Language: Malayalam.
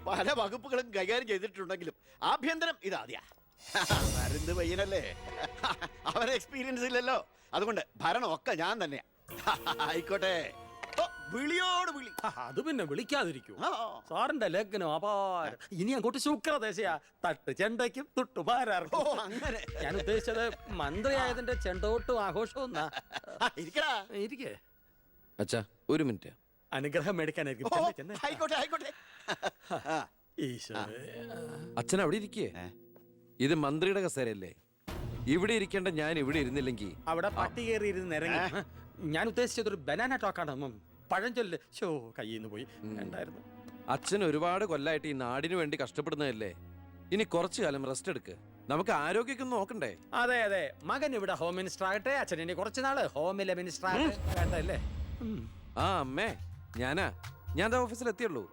പല വകുപ്പുകളും കൈകാര്യം ചെയ്തിട്ടുണ്ടെങ്കിലും ആഭ്യന്തരം ഇതാദ്യാ. മരുന്ന് പയ്യനല്ലേ, അവന് എക്സ്പീരിയൻസ് ഇല്ലല്ലോ. അതുകൊണ്ട് ഭരണമൊക്കെ ഞാൻ തന്നെയാ. ആയിക്കോട്ടെ. ഓ, വിളിയോട് വിളി. അത് പിന്നെ വിളിക്കാതിരിക്കൂ. ആ. സാറിന്റെ ലേഖനം അപാരം. ഇനി അങ്ങോട്ട് ശുക്രദേശയാ. തട്ട് ചെണ്ടയ്ക്കും ഓ, തുട്ടുപാരാർക്കും. അങ്ങനെ. ഞാൻ ഉദ്ദേശിച്ചത് മന്ത്രിയായതിന്റെ ചെണ്ടോട്ടും ആഘോഷവും എന്നാ. ഇരിക്കടാ. ഇരിക്കേ, അച്ഛാ ഒരു മിനിറ്റ്. അനുഗ്രഹം മേടിക്കാനായിരിക്കും. ഓ, ചെന്ന് ചെന്ന്. ആയിക്കോട്ടെ ആയിക്കോട്ടെ. ആ. ഈശോയെ. അച്ഛൻ അവിടെ ഇരിക്കേ. ഇത് മന്ത്രിയുടെ കസേരയല്ലേ, ഇവിടെ ഇരിക്കേണ്ട ഞാൻ ഇവിടെ ഇരുന്നില്ലെങ്കിൽ. അവിടെ പട്ടി കയറി ഇരുന്ന് ഇറങ്ങി. ഞാൻ ഉദ്ദേശിച്ചത് ഒരു ബനാന ടോക്കാണ്. പഴഞ്ചൊല്ല് ഷോ കയ്യിൽ നിന്ന് പോയി ഉണ്ടായിരുന്നു. അച്ഛൻ ഒരുപാട് കൊല്ലായിട്ട് ഈ നാടിനു വേണ്ടി കഷ്ടപ്പെടുന്നതല്ലേ, ഇനി കുറച്ചു കാലം റെസ്റ്റ് എടുക്ക്. നമുക്ക് ആരോഗ്യമൊക്കെ നോക്കണ്ടേ? അതെ അതെ, മകൻ ഇവിടെ ഹോം മിനിസ്റ്റർ ആകട്ടെ, അച്ഛൻ ഇനി കുറച്ച് നാള് ഹോമിലെ മിനിസ്റ്റർ ആകട്ടെ. വേണ്ടല്ലേ? ആ അമ്മേ, ഞാൻ ഓഫീസിൽ എത്തിയുള്ളൂ.